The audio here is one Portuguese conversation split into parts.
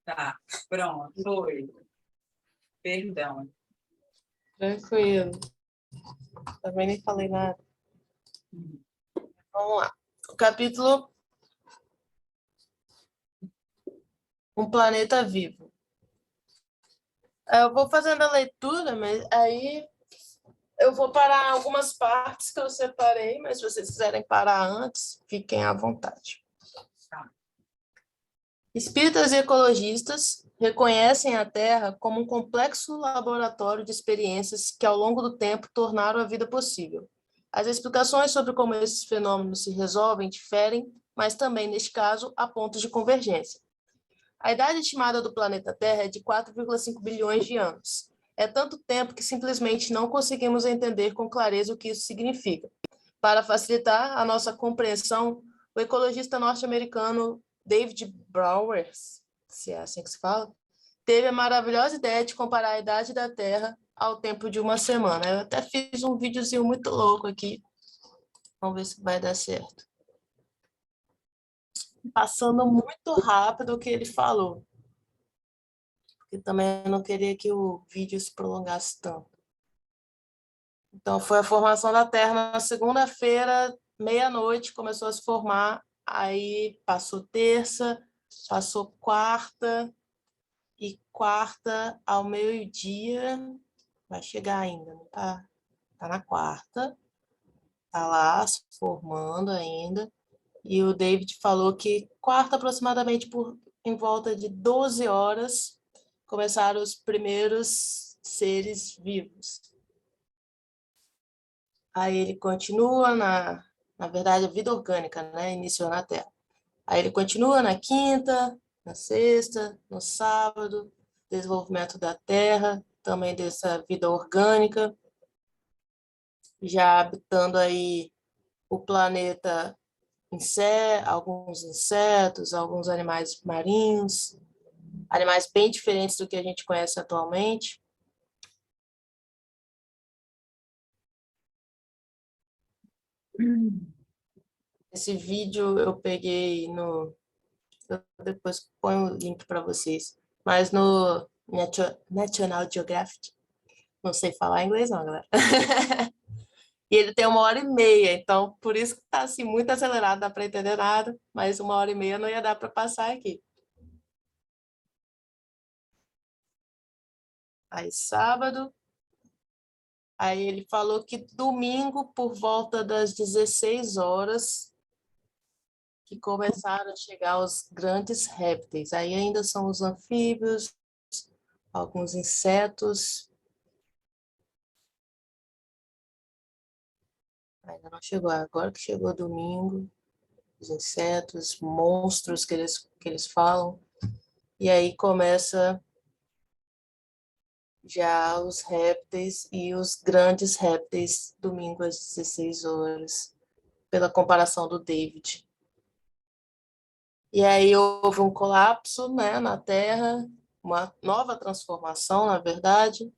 Tá, pronto, foi. Perdão. Tranquilo. Também nem falei nada. Vamos lá. O capítulo Um Planeta Vivo. Eu vou fazendo a leitura, mas aí eu vou parar algumas partes que eu separei, mas se vocês quiserem parar antes, fiquem à vontade. Espíritas e ecologistas reconhecem a Terra como um complexo laboratório de experiências que, ao longo do tempo, tornaram a vida possível. As explicações sobre como esses fenômenos se resolvem diferem, mas também, neste caso, há pontos de convergência. A idade estimada do planeta Terra é de 4,5 bilhões de anos. É tanto tempo que simplesmente não conseguimos entender com clareza o que isso significa. Para facilitar a nossa compreensão, o ecologista norte-americano David Brower, se é assim que se fala, teve a maravilhosa ideia de comparar a idade da Terra ao tempo de uma semana. Eu até fiz um videozinho muito louco aqui. Vamos ver se vai dar certo. Passando muito rápido o que ele falou. Porque também não queria que o vídeo se prolongasse tanto. Então, foi a formação da Terra na segunda-feira, meia-noite, começou a se formar. Aí passou terça, passou quarta, e quarta ao meio-dia, vai chegar ainda, não tá? Tá na quarta, tá lá se formando ainda. E o David falou que quarta, aproximadamente em volta de 12 horas, começaram os primeiros seres vivos. Aí ele continua na verdade, a vida orgânica, né? Iniciou na Terra. Aí ele continua na quinta, na sexta, no sábado, desenvolvimento da Terra, também dessa vida orgânica, já habitando aí o planeta, alguns insetos, alguns animais marinhos, animais bem diferentes do que a gente conhece atualmente. Esse vídeo eu peguei eu depois ponho o link para vocês, mas no National Geographic. Não sei falar inglês não, galera. E ele tem 1h30, então por isso que está assim, muito acelerado, dá para entender nada, mas 1h30 não ia dar para passar aqui. Aí sábado, aí ele falou que domingo, por volta das 16 horas, que começaram a chegar os grandes répteis. Aí ainda são os anfíbios, alguns insetos. Ainda não chegou, agora que chegou domingo, os insetos, monstros que eles falam. E aí começa já os répteis e os grandes répteis, domingo às 16 horas, pela comparação do David. E aí houve um colapso, né, na Terra, uma nova transformação, na verdade,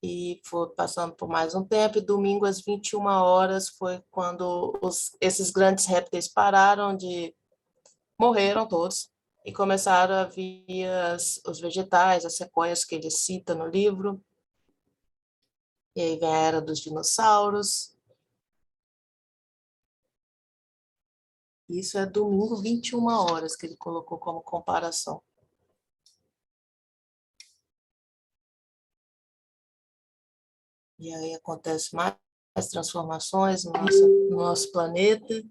e foi passando por mais um tempo, e domingo às 21 horas foi quando esses grandes répteis morreram todos, e começaram a vir os vegetais, as sequoias que ele cita no livro, e aí vem a era dos dinossauros. Isso é domingo, 21 horas, que ele colocou como comparação. E aí acontece mais transformações no nosso planeta,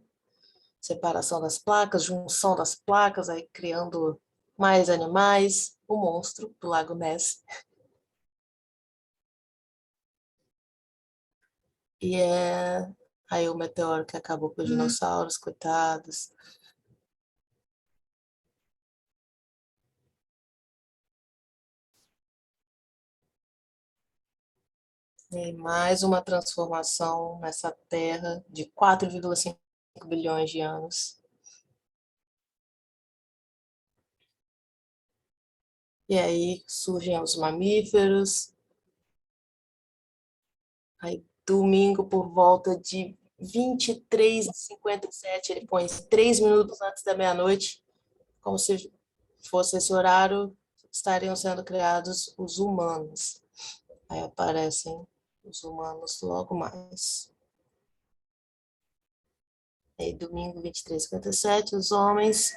separação das placas, junção das placas, aí criando mais animais, o monstro do Lago Ness. E aí o meteoro que acabou com os dinossauros, coitados. E mais uma transformação nessa Terra de 4,5 bilhões de anos. E aí surgem os mamíferos. Aí domingo por volta de 23h57, ele põe 3 minutos antes da meia-noite, como se fosse esse horário, estariam sendo criados os humanos. Aí aparecem os humanos logo mais. Aí, domingo, 23h57, os homens.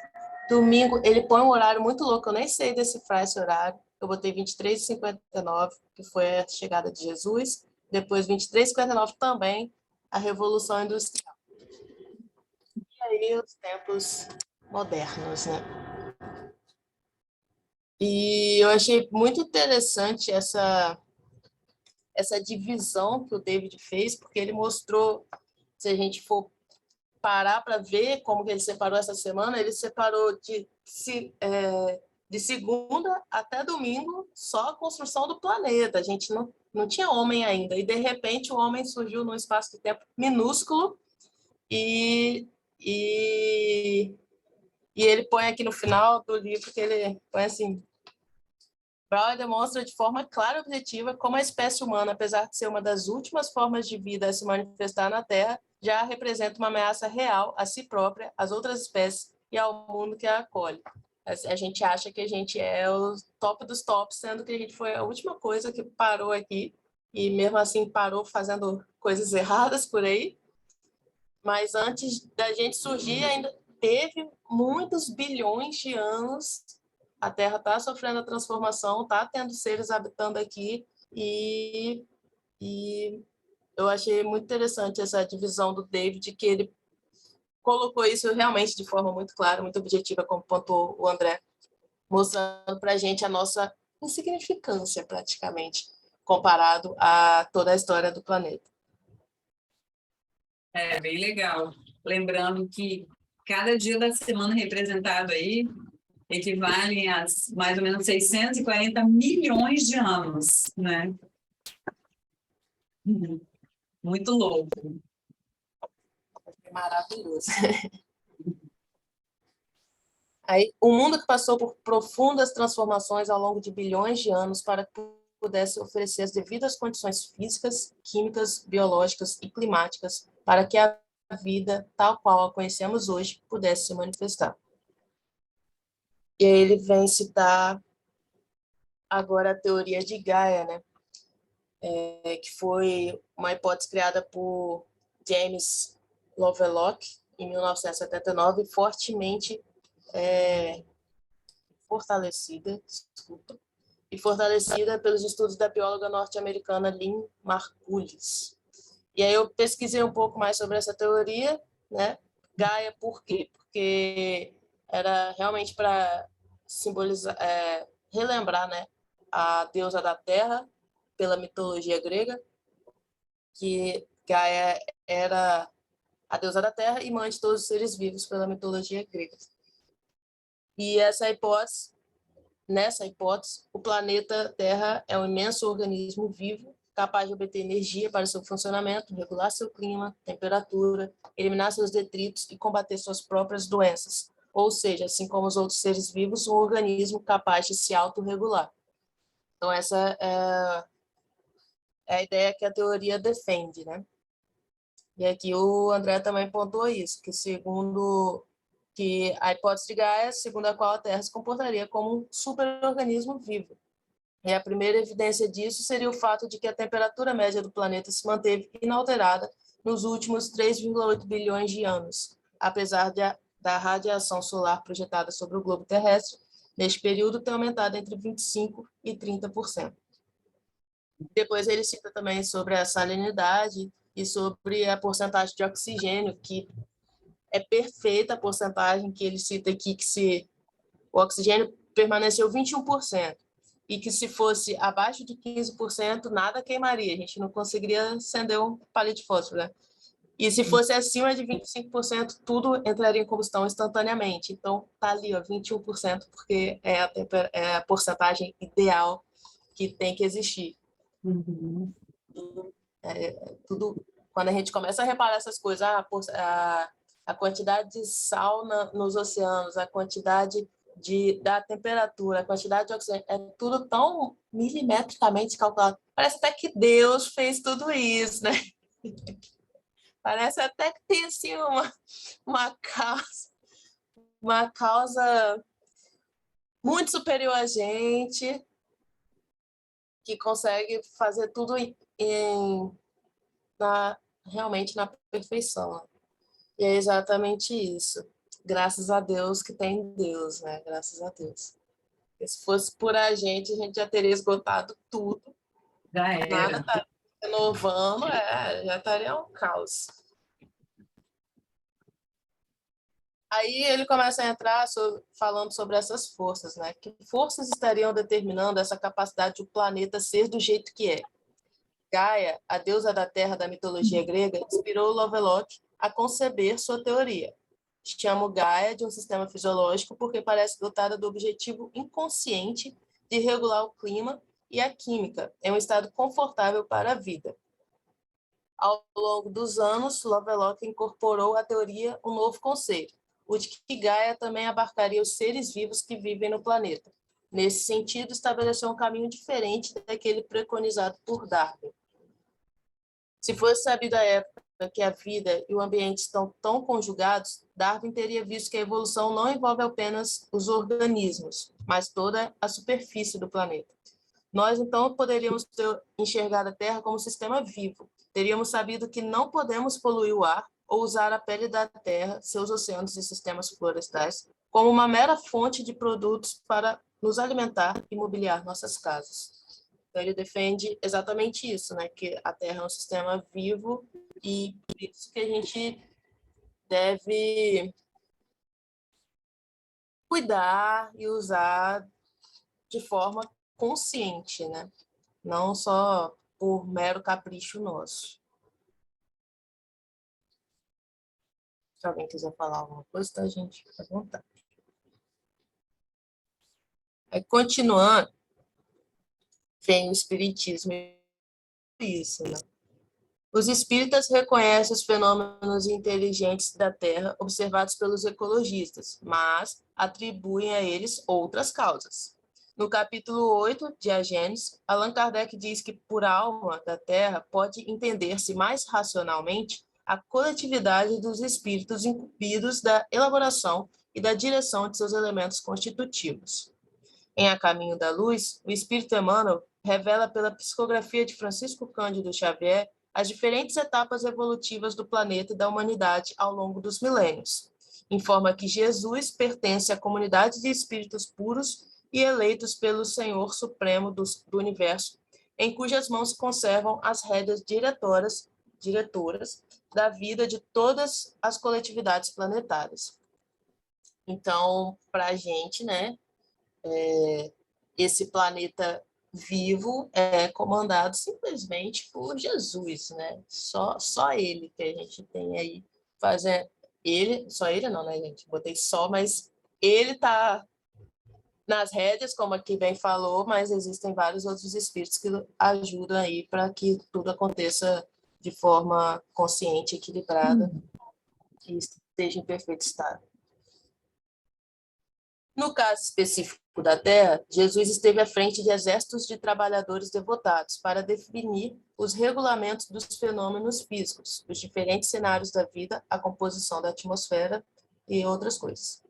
Domingo, ele põe um horário muito louco, eu nem sei decifrar esse horário. Eu botei 23h59, que foi a chegada de Jesus. Depois, 23h59 também, a Revolução Industrial. E aí, os tempos modernos, né? E eu achei muito interessante essa divisão que o David fez, porque ele mostrou, se a gente for parar para ver como que ele separou essa semana, ele separou de segunda até domingo só a construção do planeta. A gente não tinha homem ainda. E, de repente, o homem surgiu num espaço de tempo minúsculo e, e, e ele põe aqui no final do livro que ele põe assim: Brown demonstra de forma clara e objetiva como a espécie humana, apesar de ser uma das últimas formas de vida a se manifestar na Terra, já representa uma ameaça real a si própria, às outras espécies e ao mundo que a acolhe. A gente acha que a gente é o top dos tops, sendo que a gente foi a última coisa que parou aqui, e mesmo assim parou fazendo coisas erradas por aí. Mas antes da gente surgir, ainda teve muitos bilhões de anos. A Terra está sofrendo a transformação, está tendo seres habitando aqui, e eu achei muito interessante essa divisão do David, que ele colocou isso realmente de forma muito clara, muito objetiva, como pontuou o André, mostrando para a gente a nossa insignificância, praticamente, comparado a toda a história do planeta. É bem legal. Lembrando que cada dia da semana representado aí equivale a mais ou menos 640 milhões de anos, né? Muito louco. Maravilhoso. Aí, o mundo que passou por profundas transformações ao longo de bilhões de anos para que pudesse oferecer as devidas condições físicas, químicas, biológicas e climáticas para que a vida, tal qual a conhecemos hoje, pudesse se manifestar. E aí ele vem citar agora a teoria de Gaia, né? Que foi uma hipótese criada por James Lovelock em 1979, fortemente fortalecida, desculpa, e fortalecida pelos estudos da bióloga norte-americana Lynn Margulis. E aí eu pesquisei um pouco mais sobre essa teoria, né? Gaia, por quê? Porque era realmente para simbolizar, relembrar, né, a deusa da terra pela mitologia grega, que Gaia era a deusa da terra e mãe de todos os seres vivos pela mitologia grega. E nessa hipótese, o planeta Terra é um imenso organismo vivo, capaz de obter energia para seu funcionamento, regular seu clima, temperatura, eliminar seus detritos e combater suas próprias doenças. Ou seja, assim como os outros seres vivos, um organismo capaz de se autorregular. Então, essa é a ideia que a teoria defende, né? E aqui o André também pontuou isso, que a hipótese de Gaia, segundo a qual a Terra se comportaria como um superorganismo vivo. E a primeira evidência disso seria o fato de que a temperatura média do planeta se manteve inalterada nos últimos 3,8 bilhões de anos, apesar da radiação solar projetada sobre o globo terrestre, neste período, ter aumentado entre 25% e 30%. Depois ele cita também sobre a salinidade e sobre a porcentagem de oxigênio, que é perfeita a porcentagem que ele cita aqui, que o oxigênio permaneceu 21%, e que se fosse abaixo de 15%, nada queimaria, a gente não conseguiria acender um palito de fósforo, né? E se fosse acima de 25%, tudo entraria em combustão instantaneamente. Então, tá ali, ó, 21%, porque é a porcentagem ideal que tem que existir. Uhum. Tudo, quando a gente começa a reparar essas coisas, a quantidade de sal nos oceanos, a quantidade da temperatura, a quantidade de oxigênio, é tudo tão milimetricamente calculado. Parece até que Deus fez tudo isso, né? Parece até que tem assim, uma causa muito superior a gente, que consegue fazer tudo realmente na perfeição. E é exatamente isso. Graças a Deus que tem Deus, né? Graças a Deus. Porque se fosse por a gente já teria esgotado tudo. Já Nada era. tá renovando, já estaria um caos. Aí ele começa a entrar falando sobre essas forças, né? Que forças estariam determinando essa capacidade do planeta ser do jeito que é? Gaia, a deusa da terra da mitologia grega, inspirou Lovelock a conceber sua teoria. Chamo Gaia de um sistema fisiológico porque parece dotada do objetivo inconsciente de regular o clima e a química em um estado confortável para a vida. Ao longo dos anos, Lovelock incorporou à teoria um novo conceito, o de que Gaia também abarcaria os seres vivos que vivem no planeta. Nesse sentido, estabeleceu um caminho diferente daquele preconizado por Darwin. Se fosse sabido à época que a vida e o ambiente estão tão conjugados, Darwin teria visto que a evolução não envolve apenas os organismos, mas toda a superfície do planeta. Nós, então, poderíamos ter enxergado a Terra como um sistema vivo. Teríamos sabido que não podemos poluir o ar ou usar a pele da Terra, seus oceanos e sistemas florestais, como uma mera fonte de produtos para nos alimentar e mobiliar nossas casas. Então, ele defende exatamente isso, né? Que a Terra é um sistema vivo e por isso que a gente deve cuidar e usar de forma consciente, né? Não só por mero capricho nosso. Se alguém quiser falar alguma coisa, tá, gente? Fica à vontade. Aí, continuando, vem o Espiritismo e isso, né? Os espíritas reconhecem os fenômenos inteligentes da Terra observados pelos ecologistas, mas atribuem a eles outras causas. No capítulo 8 de A Gênese, Allan Kardec diz que por alma da Terra pode entender-se mais racionalmente a coletividade dos espíritos incumbidos da elaboração e da direção de seus elementos constitutivos. Em A Caminho da Luz, o espírito Emmanuel revela pela psicografia de Francisco Cândido Xavier as diferentes etapas evolutivas do planeta e da humanidade ao longo dos milênios. Informa que Jesus pertence à comunidade de espíritos puros e eleitos pelo Senhor Supremo do Universo, em cujas mãos se conservam as rédeas diretoras da vida de todas as coletividades planetárias. Então, para a gente, né, esse planeta vivo é comandado simplesmente por Jesus, né? Só ele que a gente tem aí fazendo. Ele, só ele não, né, gente? Botei só, mas ele está nas rédeas, como aqui bem falou, mas existem vários outros espíritos que ajudam aí para que tudo aconteça de forma consciente, equilibrada e esteja em perfeito estado. No caso específico da Terra, Jesus esteve à frente de exércitos de trabalhadores devotados para definir os regulamentos dos fenômenos físicos, os diferentes cenários da vida, a composição da atmosfera e outras coisas.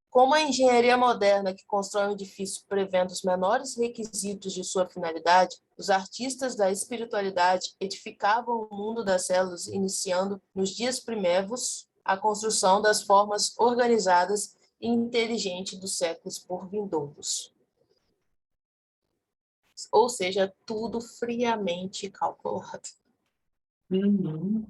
Como a engenharia moderna que constrói um edifício prevendo os menores requisitos de sua finalidade, os artistas da espiritualidade edificavam o mundo das células, iniciando, nos dias primevos, a construção das formas organizadas e inteligentes dos séculos por vindouros. Ou seja, tudo friamente calculado. Uhum.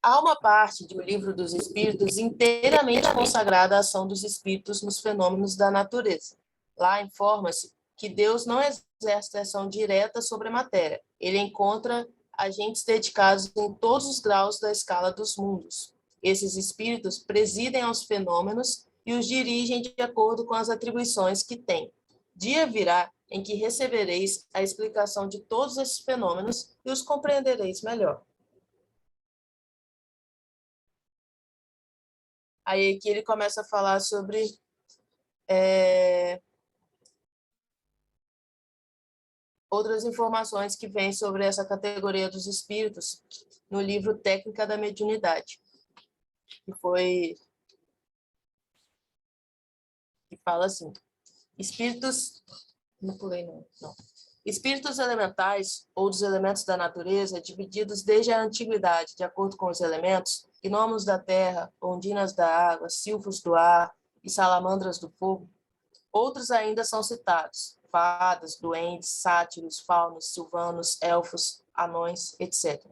Há uma parte do Livro dos Espíritos inteiramente consagrada à ação dos espíritos nos fenômenos da natureza. Lá informa-se que Deus não exerce ação direta sobre a matéria. Ele encontra agentes dedicados em todos os graus da escala dos mundos. Esses espíritos presidem aos fenômenos e os dirigem de acordo com as atribuições que têm. Dia virá em que recebereis a explicação de todos esses fenômenos e os compreendereis melhor. Aí aqui ele começa a falar sobre outras informações que vêm sobre essa categoria dos espíritos no livro Técnica da Mediunidade, que foi fala assim: espíritos... Não pulei, não. Espíritos elementais, ou dos elementos da natureza, divididos desde a antiguidade, de acordo com os elementos, gnomos da terra, ondinas da água, silfos do ar e salamandras do fogo. Outros ainda são citados: fadas, duendes, sátiros, faunos, silvanos, elfos, anões, etc.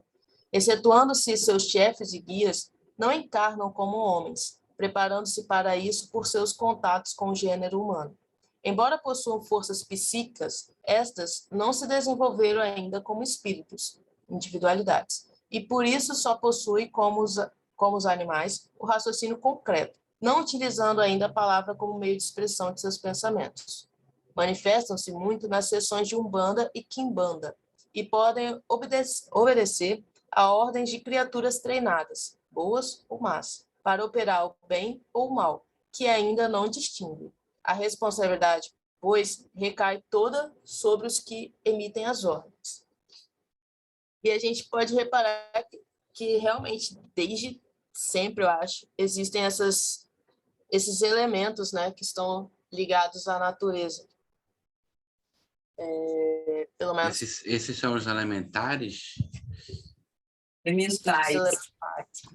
Excetuando-se seus chefes e guias, não encarnam como homens, preparando-se para isso por seus contatos com o gênero humano. Embora possuam forças psíquicas, estas não se desenvolveram ainda como espíritos, individualidades, e por isso só possuem, como os animais, o raciocínio concreto, não utilizando ainda a palavra como meio de expressão de seus pensamentos. Manifestam-se muito nas sessões de Umbanda e Quimbanda, e podem obedecer a ordens de criaturas treinadas, boas ou más, para operar o bem ou o mal, que ainda não distingue. A responsabilidade, pois, recai toda sobre os que emitem as ordens. E a gente pode reparar que realmente, desde sempre, eu acho, existem esses elementos, né, que estão ligados à natureza. Pelo menos... Esses são os elementares? Elementais.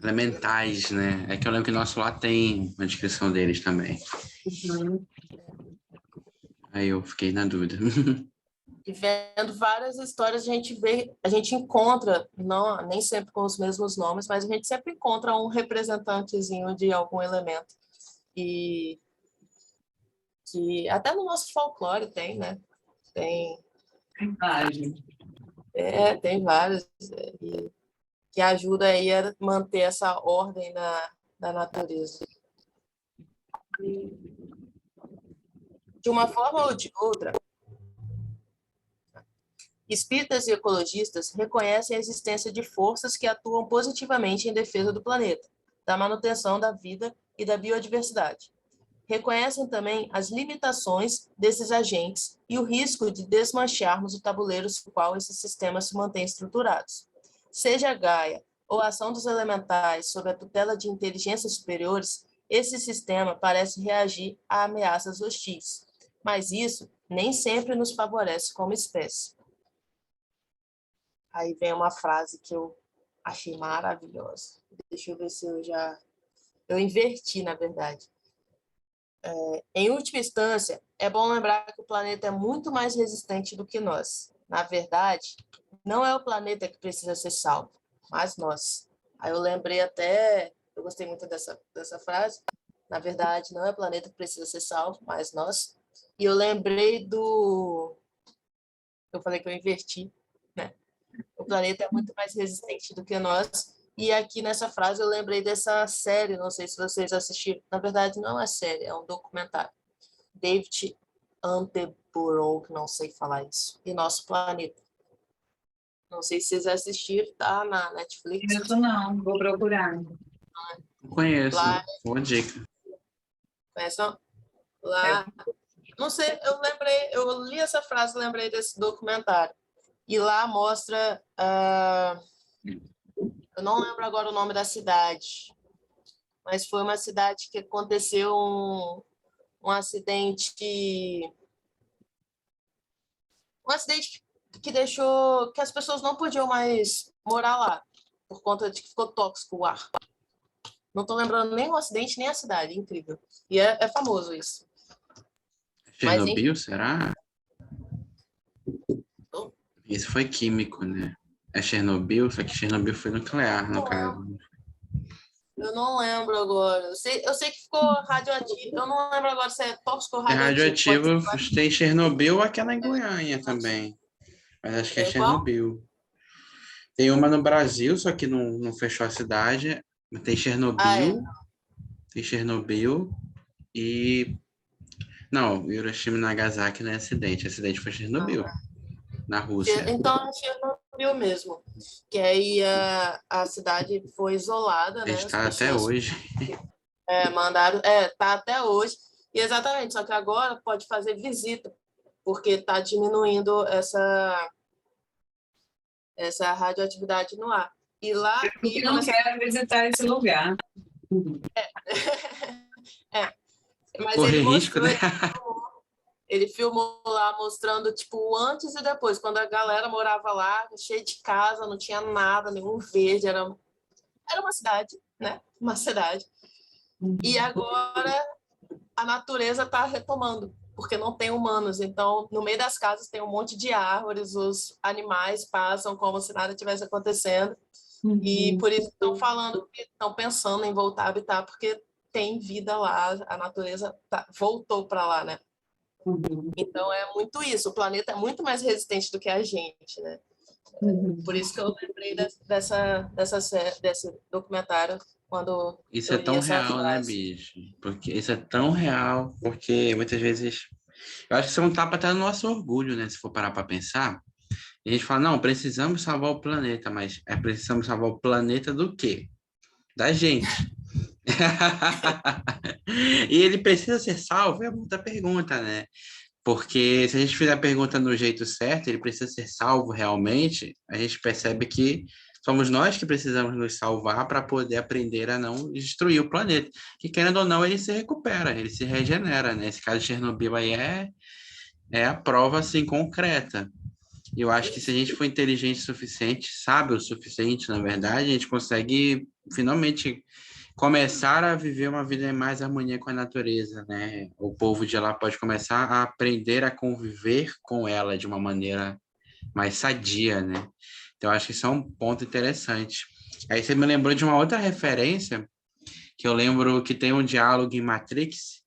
Elementais, né? É que eu lembro que nosso lá tem uma descrição deles também. Uhum. Aí eu fiquei na dúvida. E vendo várias histórias, a gente encontra, não, nem sempre com os mesmos nomes, mas a gente sempre encontra um representantezinho de algum elemento. E que até no nosso folclore tem, né? Tem vários que ajuda aí a manter essa ordem da natureza. De uma forma ou de outra, espíritas e ecologistas reconhecem a existência de forças que atuam positivamente em defesa do planeta, da manutenção da vida e da biodiversidade. Reconhecem também as limitações desses agentes e o risco de desmancharmos o tabuleiro sobre o qual esses sistemas se mantêm estruturados. Seja a Gaia ou a ação dos elementais sob a tutela de inteligências superiores, esse sistema parece reagir a ameaças hostis, mas isso nem sempre nos favorece como espécie. Aí vem uma frase que eu achei maravilhosa. Deixa eu ver se eu inverti, na verdade. Em última instância, é bom lembrar que o planeta é muito mais resistente do que nós. Na verdade, não é o planeta que precisa ser salvo, mas nós. Aí eu lembrei até, eu gostei muito dessa frase. Na verdade, não é o planeta que precisa ser salvo, mas nós. E eu lembrei eu falei que eu inverti, né? O planeta é muito mais resistente do que nós. E aqui nessa frase eu lembrei dessa série, não sei se vocês assistiram. Na verdade, não é série, é um documentário. David Attenborough, não sei falar isso. E Nosso Planeta. Não sei se vocês assistiram, tá na Netflix. Isso não, vou procurar. Não conheço. Lá, Boa dica. conhecem? Lá, não sei, eu li essa frase, lembrei desse documentário. E lá mostra, eu não lembro agora o nome da cidade, mas foi uma cidade que aconteceu um acidente que deixou que as pessoas não podiam mais morar lá, por conta de que ficou tóxico o ar. Não estou lembrando nem o acidente, nem a cidade, incrível. E é famoso isso. Chernobyl, será? Isso foi químico, né? É Chernobyl, só que Chernobyl foi nuclear, no caso. Eu não lembro agora. Eu sei que ficou radioativo. Eu não lembro agora se é tóxico ou É radioativo. radioativo, tem Chernobyl, aquela em Goiânia também. Mas acho que é Chernobyl. Tem uma no Brasil, só que não fechou a cidade. Tem Chernobyl. Tem Chernobyl e... Não, Hiroshima e Nagasaki não é acidente. Acidente foi Chernobyl, na Rússia. Então, é Chernobyl mesmo. Que aí a cidade foi isolada, né? Está até hoje. Mandaram... tá até hoje. E exatamente, só que agora pode fazer visita, porque está diminuindo essa radioatividade no ar. E lá... Eu não quero visitar esse lugar. Mas Correr risco, né? ele filmou lá mostrando, tipo, o antes e depois, quando a galera morava lá, cheia de casa, não tinha nada, nenhum verde, era uma cidade, né? Uma cidade. E agora a natureza está retomando, porque não tem humanos. Então, no meio das casas tem um monte de árvores, os animais passam como se nada tivesse acontecendo. E por isso estão falando que estão pensando em voltar a habitar, porque tem vida lá, a natureza voltou para lá, né? Então é muito isso, o planeta é muito mais resistente do que a gente, né? Por isso que eu lembrei desse documentário quando Isso é eu li tão essa real, né, frase. bicho? Porque isso é tão real, porque muitas vezes. Eu acho que isso é um tapa até no nosso orgulho, né? Se for parar para pensar. E a gente fala, não, precisamos salvar o planeta, mas precisamos salvar o planeta do quê? Da gente. E ele precisa ser salvo? É muita pergunta, né? Porque se a gente fizer a pergunta no jeito certo, ele precisa ser salvo realmente, a gente percebe que somos nós que precisamos nos salvar para poder aprender a não destruir o planeta. Que querendo ou não, ele se recupera, ele se regenera, né? Esse caso de Chernobyl aí é a prova, assim, concreta. E eu acho que se a gente for inteligente o suficiente, sábio o suficiente, na verdade, a gente consegue finalmente começar a viver uma vida em mais harmonia com a natureza, né? O povo de lá pode começar a aprender a conviver com ela de uma maneira mais sadia, né? Então, acho que isso é um ponto interessante. Aí você me lembrou de uma outra referência, que eu lembro que tem um diálogo em Matrix,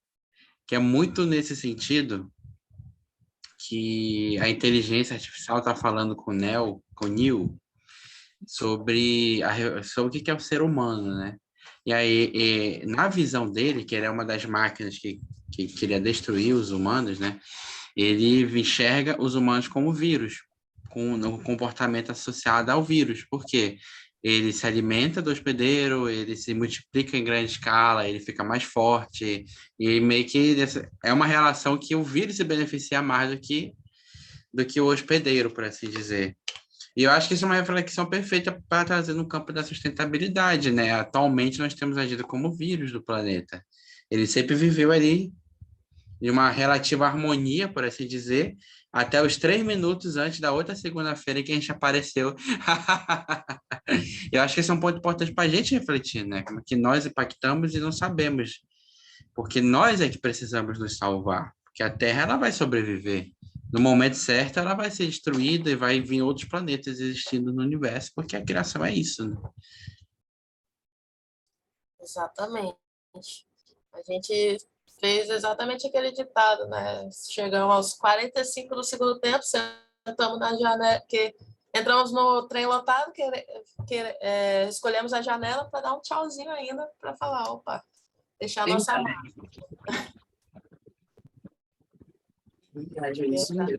que é muito nesse sentido, que a inteligência artificial está falando com o Neo, sobre o que é o ser humano, né? E aí, na visão dele, que ele é uma das máquinas que queria destruir os humanos, né? Ele enxerga os humanos como vírus, com um comportamento associado ao vírus. Por quê? Ele se alimenta do hospedeiro, ele se multiplica em grande escala, ele fica mais forte, e meio que é uma relação que o vírus se beneficia mais do que o hospedeiro, por assim dizer. E eu acho que isso é uma reflexão perfeita para trazer no campo da sustentabilidade, né? Atualmente nós temos agido como vírus do planeta. Ele sempre viveu ali em uma relativa harmonia, por assim dizer, até os 3 minutos antes da outra segunda-feira em que a gente apareceu. Eu acho que esse é um ponto importante para a gente refletir, né? Como que nós impactamos e não sabemos, porque nós é que precisamos nos salvar, porque a Terra ela vai sobreviver. No momento certo, ela vai ser destruída e vai vir outros planetas existindo no universo, porque a criação é isso, né? Exatamente. A gente fez exatamente aquele ditado, né? Chegamos aos 45 do segundo tempo, sentamos na janela, que entramos no trem lotado, escolhemos a janela para dar um tchauzinho ainda, para falar, opa, deixar a nossa marca. Verdade, é isso mesmo.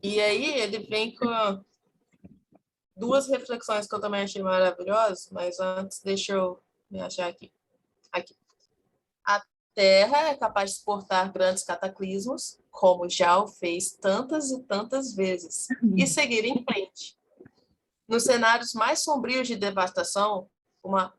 E aí ele vem com duas reflexões que eu também achei maravilhosas, mas antes deixa eu me achar aqui. A Terra é capaz de suportar grandes cataclismos, como já o fez tantas e tantas vezes, e seguir em frente. Nos cenários mais sombrios de devastação, uma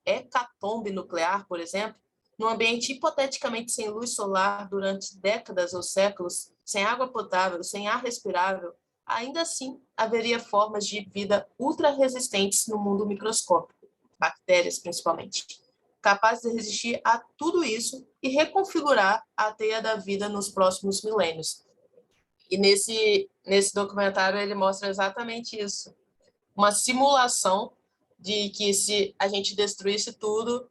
hecatombe nuclear, por exemplo, num ambiente hipoteticamente sem luz solar durante décadas ou séculos, sem água potável, sem ar respirável, ainda assim haveria formas de vida ultra-resistentes no mundo microscópico, bactérias principalmente, capazes de resistir a tudo isso e reconfigurar a teia da vida nos próximos milênios. E nesse documentário ele mostra exatamente isso. Uma simulação de que se a gente destruísse tudo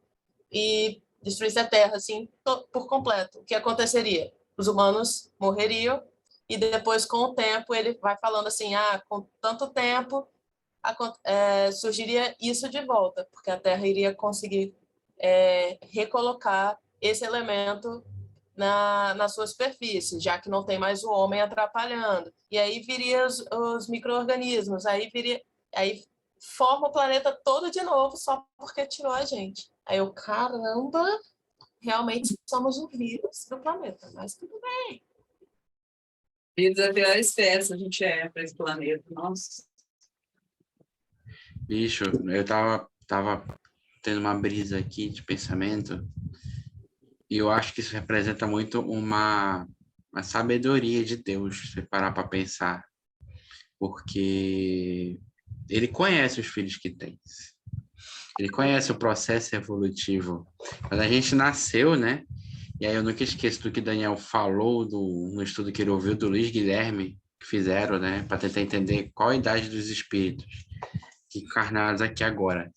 e destruísse a Terra assim por completo, o que aconteceria? Os humanos morreriam e depois com o tempo ele vai falando assim, com tanto tempo surgiria isso de volta, porque a Terra iria conseguir recolocar esse elemento na sua superfície, já que não tem mais o homem atrapalhando. E aí viria os micro-organismos, aí forma o planeta todo de novo só porque tirou a gente. Aí eu, caramba, realmente somos o vírus do planeta, mas tudo bem. Vírus é a pior espécie a gente é para esse planeta. Nossa. Bicho, eu tava tendo uma brisa aqui de pensamento, e eu acho que isso representa muito uma sabedoria de Deus, se você parar para pensar, porque ele conhece os filhos que tem. Ele conhece o processo evolutivo. Quando a gente nasceu, né? E aí eu nunca esqueço do que Daniel falou no estudo que ele ouviu do Luiz Guilherme, que fizeram, né? Para tentar entender qual a idade dos espíritos que encarnados aqui agora.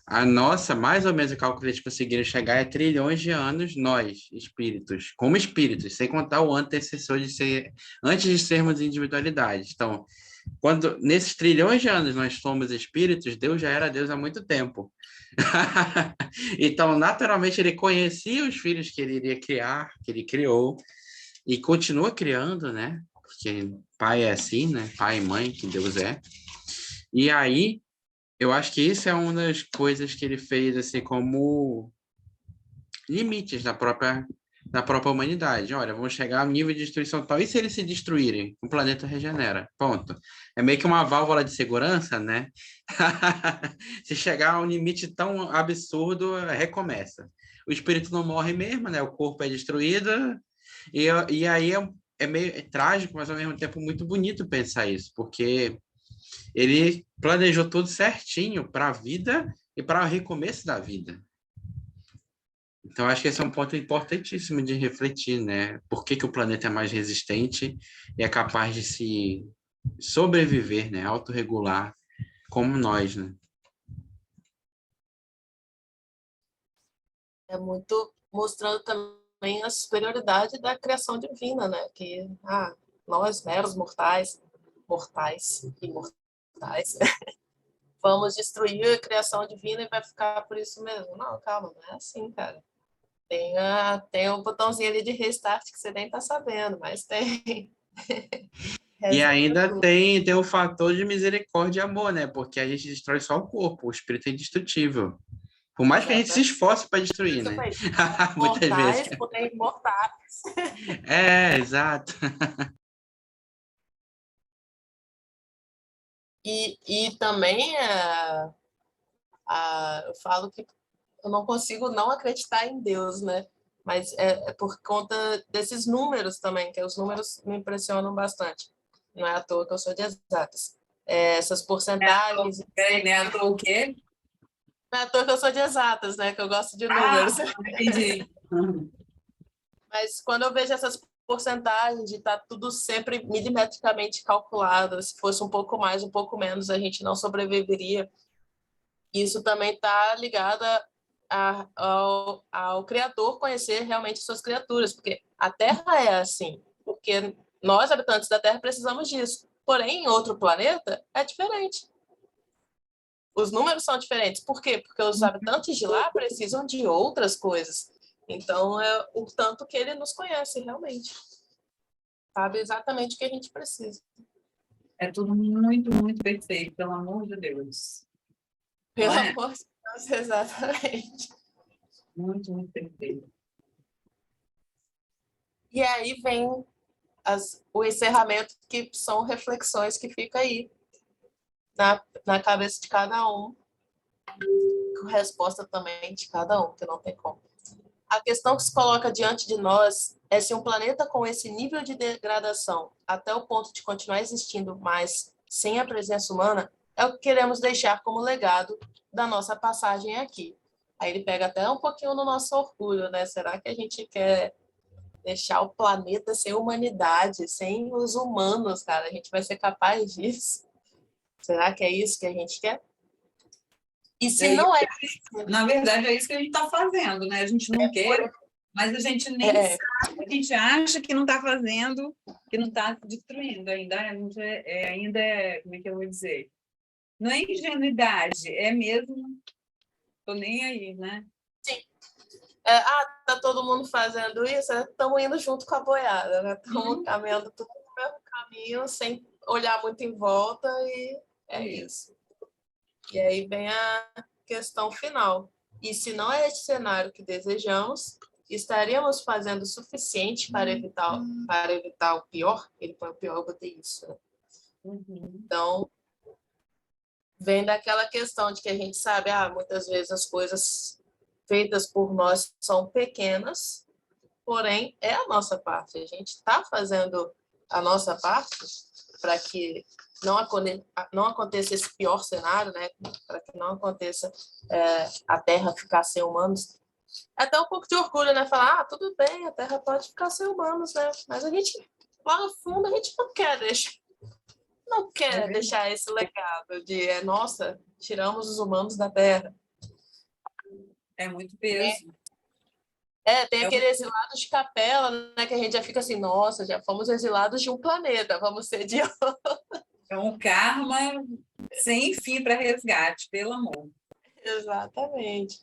A nossa, mais ou menos, o cálculo que eles conseguiram chegar é trilhões de anos, nós, espíritos, como espíritos, sem contar o antecessor de ser, antes de sermos individualidades. Então, quando nesses trilhões de anos nós somos espíritos, Deus já era Deus há muito tempo. Então, naturalmente, ele conhecia os filhos que ele iria criar, que ele criou, e continua criando, né? Porque pai é assim, né? Pai e mãe, que Deus é. E aí, eu acho que isso é uma das coisas que ele fez, assim, como limites da própria humanidade. Olha, vamos chegar a um nível de destruição tal. E se eles se destruírem? O planeta regenera. Ponto. É meio que uma válvula de segurança, né? Se chegar a um limite tão absurdo, recomeça. O espírito não morre mesmo, né? O corpo é destruído. E aí é meio trágico, mas ao mesmo tempo muito bonito pensar isso, porque ele planejou tudo certinho para a vida e para o recomeço da vida. Então, acho que esse é um ponto importantíssimo de refletir, né? Por que que o planeta é mais resistente e é capaz de se sobreviver, né? Autorregular, como nós, né? É muito mostrando também a superioridade da criação divina, né? Que nós, meros mortais e mortais, vamos destruir a criação divina e vai ficar por isso mesmo. Não, calma, não é assim, cara. Tem um botãozinho ali de restart que você nem tá sabendo, mas tem. E Resolve ainda tudo. tem o fator de misericórdia e amor, né? Porque a gente destrói só o corpo, o espírito é indestrutível. Por mais que a gente se Exatamente. esforce para destruir, né? Muitas vezes. Mortais, porém imortais. É, exato. E também eu falo que eu não consigo não acreditar em Deus, né? Mas é por conta desses números também, que os números me impressionam bastante. Não é à toa que eu sou de exatas. Essas porcentagens. Peraí, né? À toa o quê? Não é à toa que eu sou de exatas, né? Que eu gosto de números. Entendi. Mas quando eu vejo essas porcentagens de estar tudo sempre milimetricamente calculado, se fosse um pouco mais, um pouco menos, a gente não sobreviveria. Isso também está ligado ao Criador conhecer realmente suas criaturas, porque a Terra é assim, porque nós, habitantes da Terra, precisamos disso. Porém, em outro planeta, é diferente. Os números são diferentes. Por quê? Porque os habitantes de lá precisam de outras coisas. Então, é o tanto que ele nos conhece realmente. Sabe exatamente o que a gente precisa. É tudo muito, muito perfeito, pelo amor de Deus. Pelo Não é? amor de Deus, exatamente. Muito, muito perfeito. E aí vem o encerramento, que são reflexões que ficam aí na cabeça de cada um, com resposta também de cada um, que não tem como. A questão que se coloca diante de nós é se um planeta com esse nível de degradação, até o ponto de continuar existindo, mas sem a presença humana, é o que queremos deixar como legado da nossa passagem aqui. Aí ele pega até um pouquinho no nosso orgulho, né? Será que a gente quer deixar o planeta sem humanidade, sem os humanos, cara? A gente vai ser capaz disso? Será que é isso que a gente quer? E se não é isso? Na verdade, é isso que a gente está fazendo, né? A gente não quer, mas a gente nem sabe, a gente acha que não está fazendo, que não está destruindo ainda. A gente como é que eu vou dizer? Não é ingenuidade, é mesmo, tô nem aí, né? Sim. Tá todo mundo fazendo isso, estamos indo junto com a boiada, né? Estamos caminhando tudo no mesmo caminho, sem olhar muito em volta, e é isso. E aí vem a questão final. E se não é esse cenário que desejamos, estaríamos fazendo o suficiente para evitar o pior? Ele põe o pior, eu botei isso. Né? Então, vem daquela questão de que a gente sabe, muitas vezes as coisas feitas por nós são pequenas, porém é a nossa parte. A gente está fazendo a nossa parte para que não aconteça esse pior cenário, né? Para que não aconteça a Terra ficar sem humanos. É até um pouco de orgulho, né? Falar, tudo bem, a Terra pode ficar sem humanos, né? Mas a gente, lá no fundo, a gente não quer deixar esse legado de, nossa, tiramos os humanos da Terra. É muito peso. Tem aquele exilado de capela, né? Que a gente já fica assim, nossa, já fomos exilados de um planeta, vamos ser de outro. É um karma sem fim para resgate, pelo amor. Exatamente.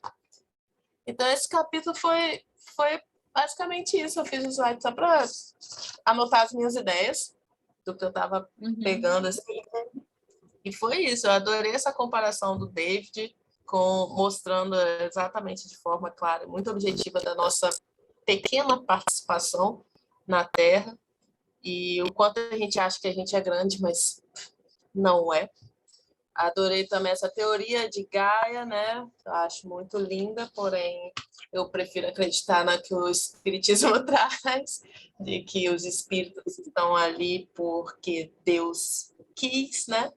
Então, esse capítulo foi basicamente isso. Eu fiz o slide só para anotar as minhas ideias do que eu estava pegando. Assim. E foi isso. Eu adorei essa comparação do David mostrando exatamente de forma clara e muito objetiva da nossa pequena participação na Terra e o quanto a gente acha que a gente é grande, mas não é. Adorei também essa teoria de Gaia, né? Eu acho muito linda, porém eu prefiro acreditar na que o Espiritismo traz, de que os espíritos estão ali porque Deus quis, né?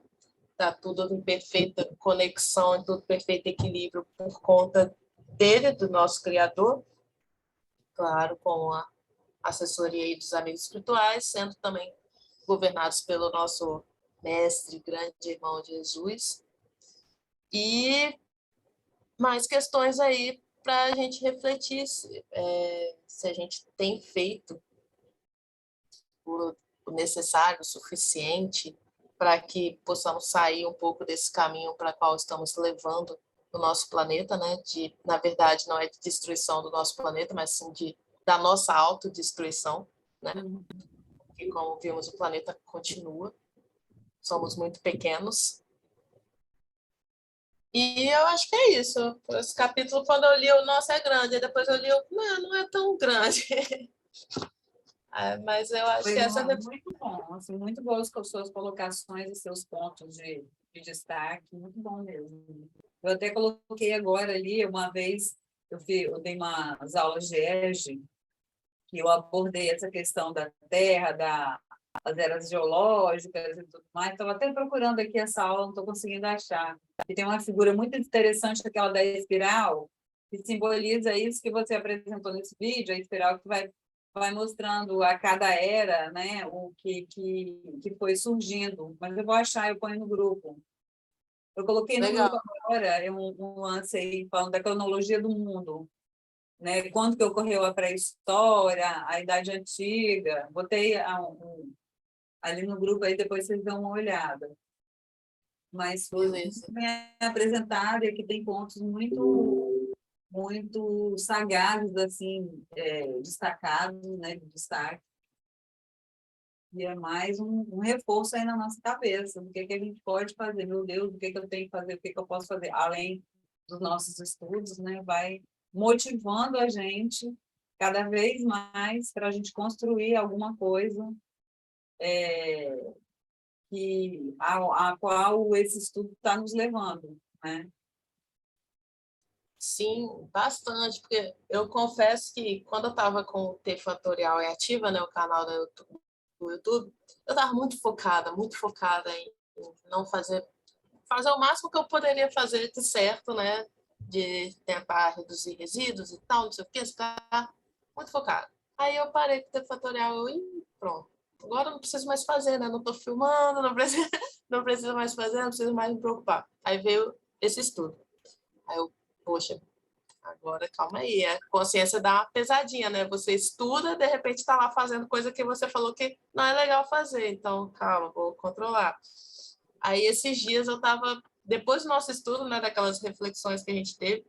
Tá tudo em perfeita conexão, em tudo perfeito equilíbrio por conta dele, do nosso Criador, claro, com a assessoria dos amigos espirituais, sendo também governados pelo nosso mestre, grande irmão Jesus. E mais questões aí para a gente refletir se a gente tem feito o necessário, o suficiente para que possamos sair um pouco desse caminho para qual estamos levando o nosso planeta, né? Na verdade, não é de destruição do nosso planeta, mas sim da nossa autodestruição, né? Porque, como vimos, o planeta continua, somos muito pequenos. E eu acho que é isso. Esse capítulo, quando eu li, nossa, é grande. E depois eu li, não é tão grande. Mas eu acho que essa... Muito bom, assim, muito boas com as suas colocações e seus pontos de destaque, muito bom mesmo. Eu até coloquei agora ali, uma vez, eu dei umas aulas de EGE, que eu abordei essa questão da Terra, das eras geológicas e tudo mais. Estava até procurando aqui essa aula, não estou conseguindo achar. E tem uma figura muito interessante, aquela da espiral, que simboliza isso que você apresentou nesse vídeo, a espiral que vai mostrando a cada era, né, o que foi surgindo. Mas eu vou achar, eu ponho no grupo. Eu coloquei no grupo agora um lance aí falando da cronologia do mundo, né? Quando que ocorreu a pré-história, a Idade Antiga. Botei ali no grupo, aí depois vocês dão uma olhada. Mas foi muito bem apresentado e aqui tem pontos muito sagazes, assim, destacados, né, de destaque. E é mais um reforço aí na nossa cabeça, do que a gente pode fazer, meu Deus, o que eu tenho que fazer, o que eu posso fazer, além dos nossos estudos, né, vai motivando a gente cada vez mais para a gente construir alguma coisa a qual esse estudo está nos levando, né? Sim, bastante, porque eu confesso que quando eu estava com o T Fatorial ativa, né, o canal do YouTube, eu estava muito focada em não fazer o máximo que eu poderia fazer de certo, né, de tentar reduzir resíduos e tal, não sei o que, está muito focada. Aí eu parei com o T Fatorial e pronto. Agora eu não preciso mais fazer, né? Não estou filmando, não preciso mais fazer, não preciso mais me preocupar. Aí veio esse estudo. Aí eu, poxa, agora calma aí, a consciência dá uma pesadinha, né? Você estuda, de repente está lá fazendo coisa que você falou que não é legal fazer, então calma, vou controlar. Aí esses dias eu estava, depois do nosso estudo, né, daquelas reflexões que a gente teve,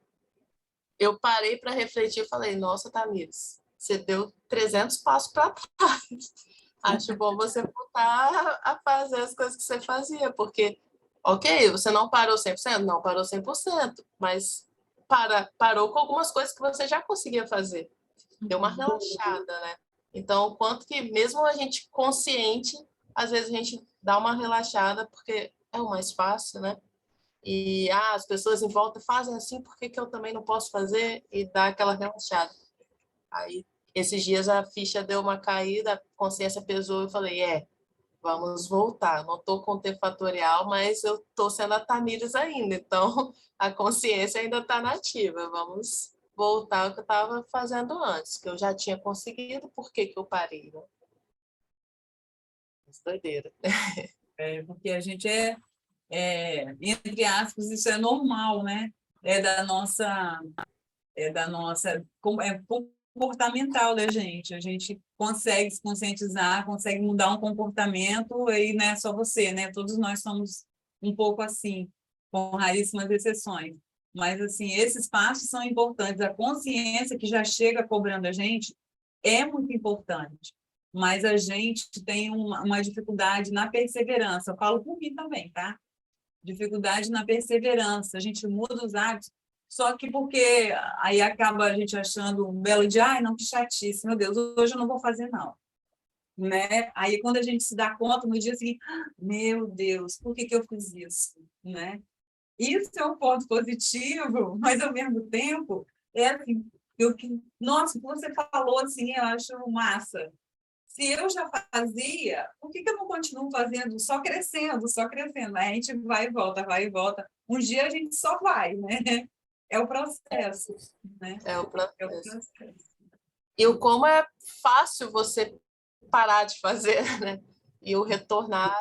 eu parei para refletir e falei, nossa, Tamires, você deu 300 passos para trás. Acho bom você voltar a fazer as coisas que você fazia, porque, ok, você não parou 100%? Não parou 100%, mas parou com algumas coisas que você já conseguia fazer. Deu uma relaxada, né? Então, o quanto que, mesmo a gente consciente, às vezes a gente dá uma relaxada, porque é o mais fácil, né? E as pessoas em volta fazem assim, por que que eu também não posso fazer? E dá aquela relaxada. Aí, esses dias a ficha deu uma caída, a consciência pesou, eu falei, vamos voltar. Não estou com T fatorial, mas eu estou sendo a Tamires ainda, então a consciência ainda está nativa. Vamos voltar ao que eu estava fazendo antes, que eu já tinha conseguido, por que que eu parei? Né? Doideira. Porque a gente entre aspas, isso é normal, né? É comportamental da gente. A gente consegue se conscientizar, consegue mudar um comportamento, e não é só você, né? Todos nós somos um pouco assim, com raríssimas exceções. Mas, assim, esses passos são importantes. A consciência que já chega cobrando a gente é muito importante. Mas a gente tem uma dificuldade na perseverança. Eu falo por mim também, tá? Dificuldade na perseverança. A gente muda os hábitos, só que porque aí acaba a gente achando um belo dia, ai, não, que chatice, meu Deus, hoje eu não vou fazer, não. Né? Aí, quando a gente se dá conta, no dia seguinte, meu Deus, por que que eu fiz isso? Né? Isso é um ponto positivo, mas, ao mesmo tempo, é assim, nossa, o que você falou, assim, eu acho massa. Se eu já fazia, por que que eu não continuo fazendo? Só crescendo, só crescendo. Aí a gente vai e volta, vai e volta. Um dia a gente só vai, né? É o processo, né? É o É o processo. processo. E o como é fácil você parar de fazer, né? E o retornar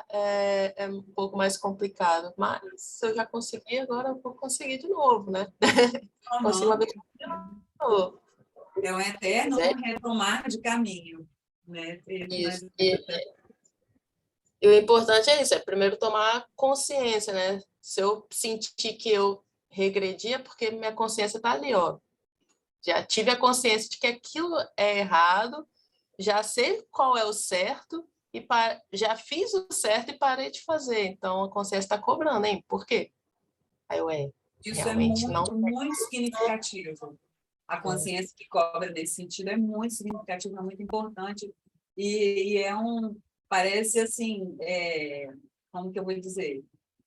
é um pouco mais complicado. Mas se eu já consegui, agora eu vou conseguir de novo, né? Consigo uma Uhum. vez de novo. É um Mas eterno é retomar de caminho, né? isso. E o importante é isso, é primeiro tomar consciência, né? Se eu sentir que eu regredi, é porque minha consciência está ali, ó. Já tive a consciência de que aquilo é errado, já sei qual é o certo, e já fiz o certo e parei de fazer. Então a consciência está cobrando, hein? Por quê? Aí eu, Isso é realmente não. muito, muito significativo. A consciência que cobra nesse sentido é muito significativo, é muito importante. E parece assim, como que eu vou dizer?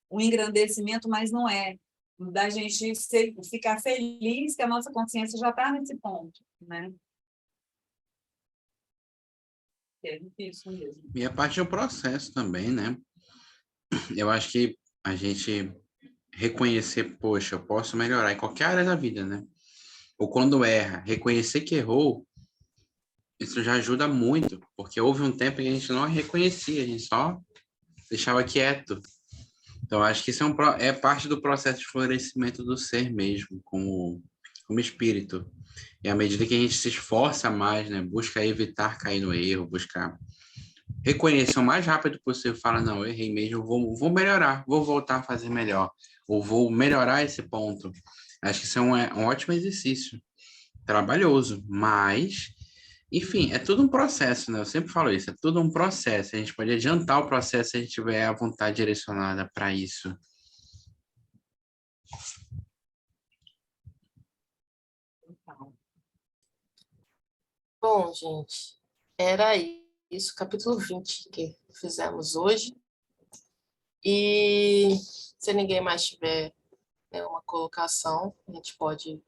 Um engrandecimento, mas não é. Da gente ficar feliz que a nossa consciência já está nesse ponto, né? É difícil mesmo. E a parte do processo também, né? Eu acho que a gente reconhecer, poxa, eu posso melhorar em qualquer área da vida, né? Ou quando erra, reconhecer que errou, isso já ajuda muito, porque houve um tempo em que a gente não reconhecia, a gente só deixava quieto. Então, acho que isso é parte do processo de florescimento do ser mesmo, como espírito. E à medida que a gente se esforça mais, né, busca evitar cair no erro, busca reconhecer o mais rápido possível, fala, não, eu errei mesmo, vou melhorar, vou voltar a fazer melhor, ou vou melhorar esse ponto. Acho que isso é um ótimo exercício, trabalhoso, mas, enfim, é tudo um processo, né? Eu sempre falo isso, é tudo um processo. A gente pode adiantar o processo se a gente tiver a vontade direcionada para isso. Bom, gente, era isso, capítulo 20 que fizemos hoje. E se ninguém mais tiver nenhuma colocação, a gente pode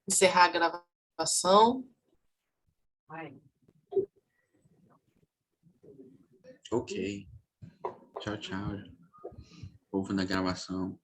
encerrar a gravação. Ai. Ok. Tchau, tchau. Povo na gravação.